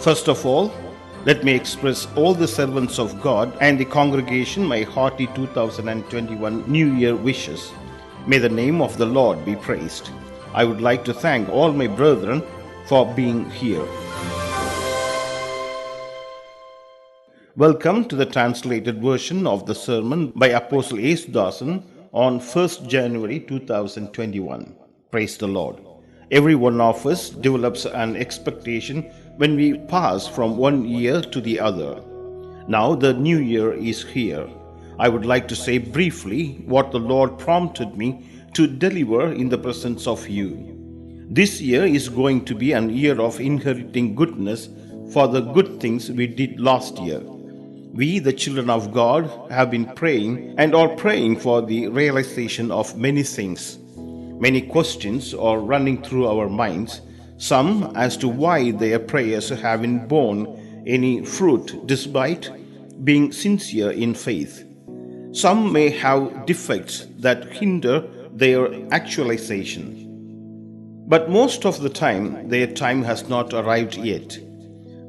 First of all, let me express all the servants of God and the congregation my hearty 2021 New Year wishes. May the name of the Lord be praised. I would like to thank all my brethren for being here. Welcome to the translated version of the sermon by Apostle Yesudasan on 1st January 2021. Praise the Lord. Every one of us develops an expectation when we pass from one year to the other. Now the new year is here. I would like to say briefly what the Lord prompted me to deliver in the presence of you. This year is going to be an year of inheriting goodness for the good things we did last year. We, the children of God, have been praying and are praying for the realization of many things. Many questions are running through our minds, some as to why their prayers haven't borne any fruit despite being sincere in faith. Some may have defects that hinder their actualization. But most of the time, their time has not arrived yet.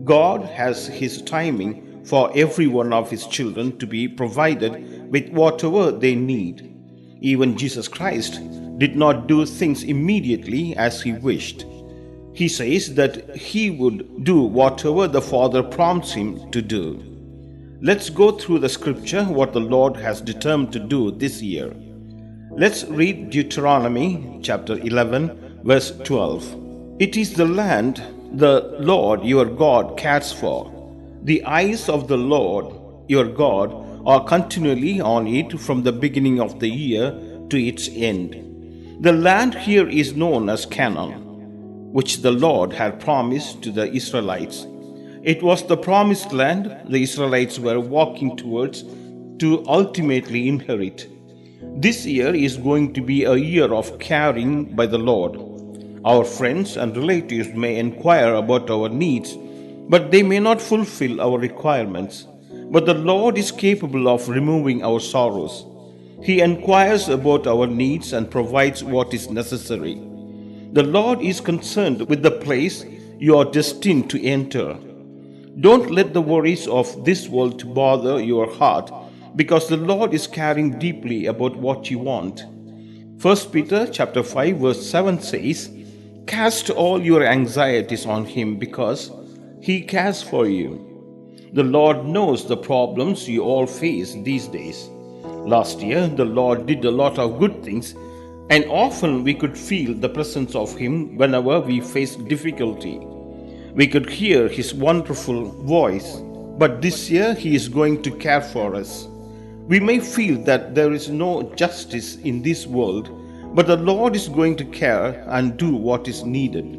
God has His timing for every one of His children to be provided with whatever they need. Even Jesus Christ did not do things immediately as He wished. He says that He would do whatever the Father prompts Him to do. Let's go through the scripture what the Lord has determined to do this year. Let's read Deuteronomy chapter 11 verse 12. It is the land the Lord your God cares for. The eyes of the Lord your God are continually on it from the beginning of the year to its end. The land here is known as Canaan, which the Lord had promised to the Israelites. It was the promised land the Israelites were walking towards to ultimately inherit. This year is going to be a year of caring by the Lord. Our friends and relatives may inquire about our needs, but they may not fulfill our requirements. But the Lord is capable of removing our sorrows. He inquires about our needs and provides what is necessary. The Lord is concerned with the place you are destined to enter. Don't let the worries of this world bother your heart, because the Lord is caring deeply about what you want. 1 Peter chapter 5 verse 7 says, "Cast all your anxieties on Him because He cares for you." The Lord knows the problems you all face these days. Last year, the Lord did a lot of good things, and often we could feel the presence of Him whenever we faced difficulty. We could hear His wonderful voice, but this year He is going to care for us. We may feel that there is no justice in this world, but the Lord is going to care and do what is needed.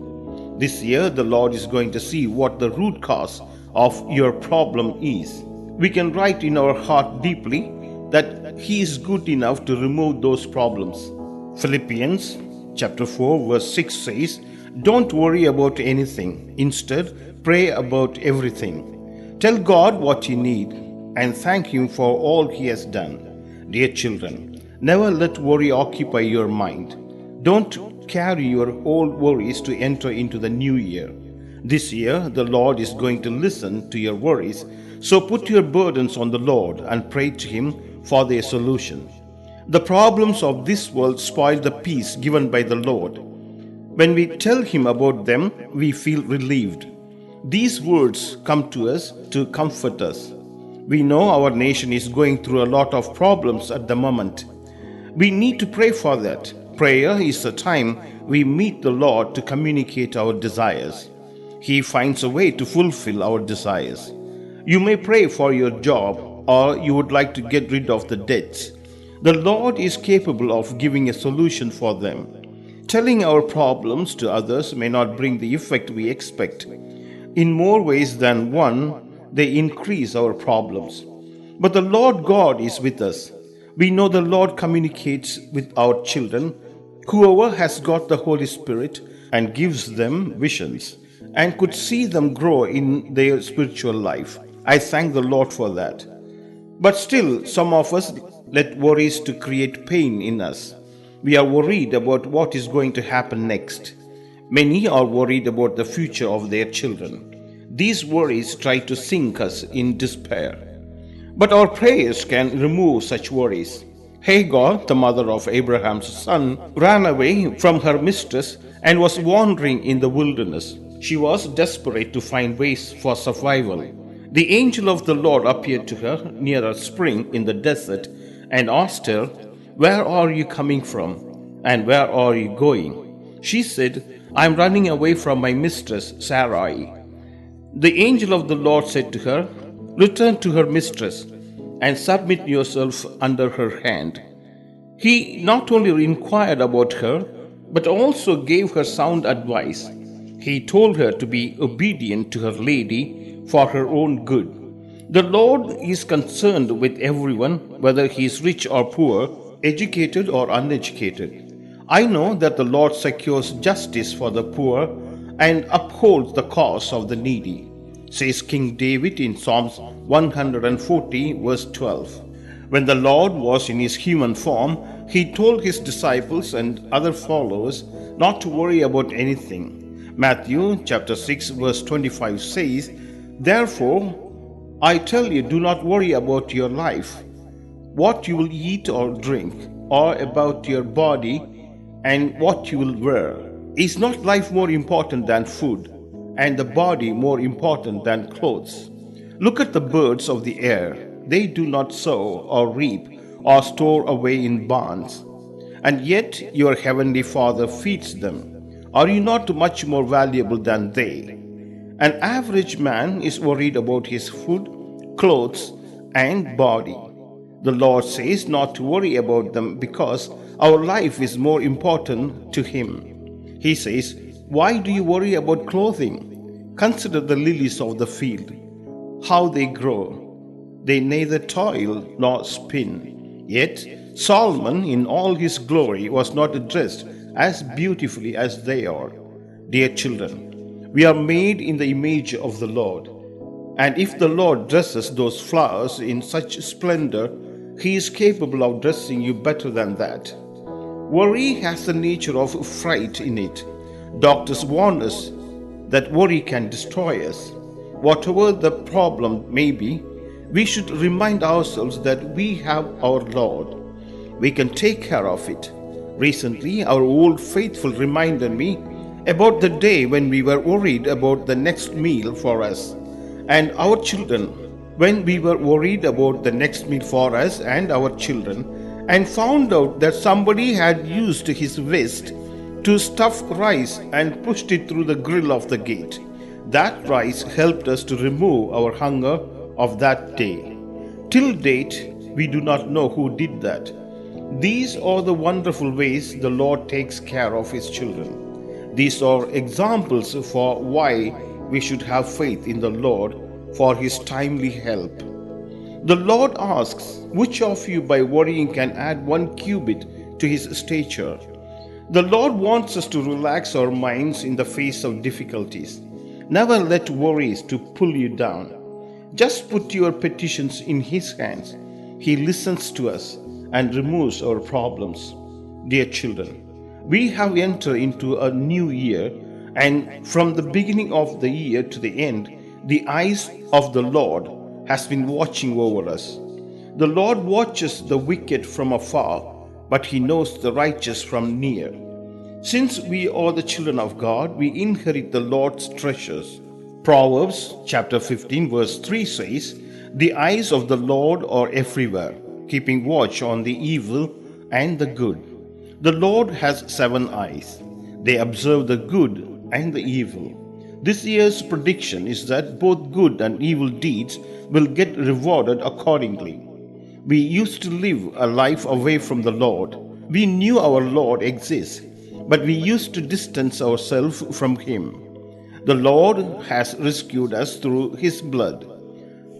This year, the Lord is going to see what the root cause of your problem is. We can write in our heart deeply that He is good enough to remove those problems. Philippians chapter 4 verse 6 says, "Don't worry about anything. Instead, pray about everything. Tell God what you need and thank Him for all He has done." Dear children, never let worry occupy your mind. Don't carry your old worries to enter into the new year. This year, the Lord is going to listen to your worries, so put your burdens on the Lord and pray to Him for their solution. The problems of this world spoil the peace given by the Lord. When we tell Him about them, we feel relieved. These words come to us to comfort us. We know our nation is going through a lot of problems at the moment. We need to pray for that. Prayer is the time we meet the Lord to communicate our desires. He finds a way to fulfill our desires. You may pray for your job, or you would like to get rid of the debts. The Lord is capable of giving a solution for them. Telling our problems to others may not bring the effect we expect. In more ways than one, they increase our problems. But the Lord God is with us. We know the Lord communicates with our children. Whoever has got the Holy Spirit and gives them visions and could see them grow in their spiritual life. I thank the Lord for that. But still, some of us let worries to create pain in us. We are worried about what is going to happen next. Many are worried about the future of their children. These worries try to sink us in despair. But our prayers can remove such worries. Hagar, the mother of Abraham's son, ran away from her mistress and was wandering in the wilderness. She was desperate to find ways for survival. The angel of the Lord appeared to her near a spring in the desert and asked her, "Where are you coming from? And where are you going?" She said, "I am running away from my mistress Sarai." The angel of the Lord said to her, "Return to her mistress and submit yourself under her hand." He not only inquired about her, but also gave her sound advice. He told her to be obedient to her lady for her own good. The Lord is concerned with everyone, whether he is rich or poor, educated or uneducated. I know that the Lord secures justice for the poor and upholds the cause of the needy, says King David in Psalms 140, verse 12. When the Lord was in his human form, he told his disciples and other followers not to worry about anything. Matthew chapter 6, verse 25 says, "Therefore, I tell you, do not worry about your life, what you will eat or drink, or about your body and what you will wear. Is not life more important than food, and the body more important than clothes? Look at the birds of the air. They do not sow or reap or store away in barns, and yet your heavenly Father feeds them. Are you not much more valuable than they? An average man is worried about his food, clothes, and body. The Lord says not to worry about them because our life is more important to Him. He says, "Why do you worry about clothing? Consider the lilies of the field, how they grow. They neither toil nor spin. Yet Solomon in all his glory was not dressed as beautifully as they are." Dear children, we are made in the image of the Lord. And if the Lord dresses those flowers in such splendor, He is capable of dressing you better than that. Worry has the nature of fright in it. Doctors warn us that worry can destroy us. Whatever the problem may be, we should remind ourselves that we have our Lord. We can take care of it. Recently, our old faithful reminded me about the day when we were worried about the next meal for us and our children, when we were worried about the next meal for us and our children, and found out that somebody had used his vest to stuff rice and pushed it through the grill of the gate. That rice helped us to remove our hunger of that day. Till date, we do not know who did that. These are the wonderful ways the Lord takes care of His children. These are examples for why we should have faith in the Lord for His timely help. The Lord asks, which of you by worrying can add 1 cubit to his stature? The Lord wants us to relax our minds in the face of difficulties. Never let worries to pull you down. Just put your petitions in His hands. He listens to us and removes our problems. Dear children, we have entered into a new year, and from the beginning of the year to the end, the eyes of the Lord has been watching over us. The Lord watches the wicked from afar, but He knows the righteous from near. Since we are the children of God, we inherit the Lord's treasures. Proverbs chapter 15 verse 3 says, "The eyes of the Lord are everywhere, keeping watch on the evil and the good." The Lord has 7 eyes. They observe the good and the evil. This year's prediction is that both good and evil deeds will get rewarded accordingly. We used to live a life away from the Lord. We knew our Lord exists, but we used to distance ourselves from Him. The Lord has rescued us through His blood.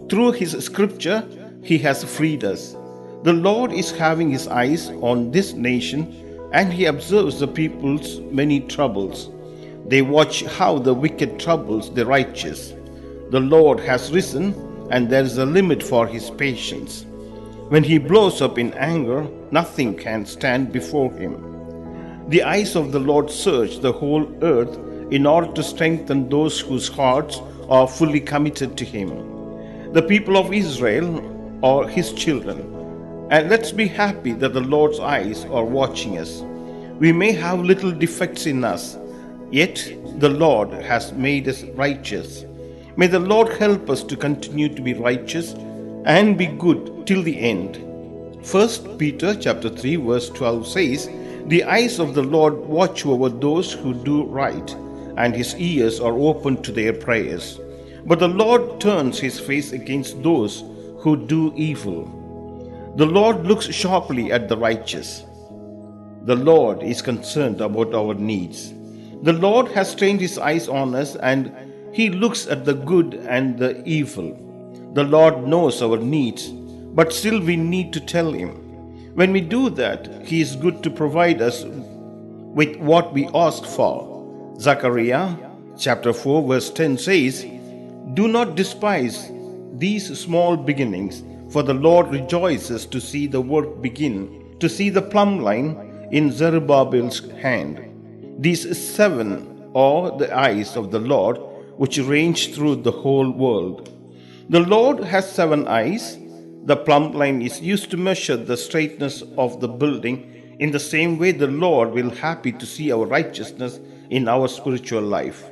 Through His scripture, He has freed us. The Lord is having His eyes on this nation, and He observes the people's many troubles. They watch how the wicked troubles the righteous. The Lord has risen, and there is a limit for His patience. When He blows up in anger, nothing can stand before Him. The eyes of the Lord search the whole earth in order to strengthen those whose hearts are fully committed to Him. The people of Israel are His children, and let's be happy that the Lord's eyes are watching us. We may have little defects in us, yet the Lord has made us righteous. May the Lord help us to continue to be righteous and be good till the end. 1 Peter chapter 3 verse 12 says, "The eyes of the Lord watch over those who do right, and His ears are open to their prayers. But the Lord turns His face against those who do evil." The Lord looks sharply at the righteous. The Lord is concerned about our needs. The Lord has trained His eyes on us, and He looks at the good and the evil. The Lord knows our needs, but still we need to tell Him. When we do that, He is good to provide us with what we ask for. Zechariah chapter 4 verse 10 says, "Do not despise these small beginnings, for the Lord rejoices to see the work begin, to see the plumb line in Zerubbabel's hand." These 7 are the eyes of the Lord, which range through the whole world. The Lord has 7 eyes. The plumb line is used to measure the straightness of the building. In the same way, the Lord will happy to see our righteousness in our spiritual life.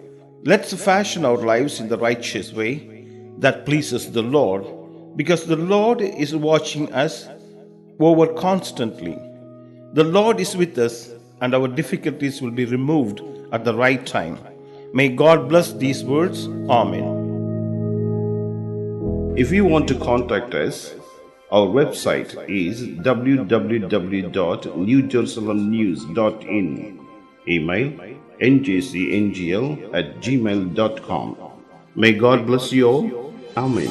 Let's fashion our lives in the righteous way that pleases the Lord, because the Lord is watching us over constantly. The Lord is with us, and our difficulties will be removed at the right time. May God bless these words. Amen. If you want to contact us, our website is www.newjerusalemnews.in. Email njcngl@gmail.com. May God bless you all. Amen.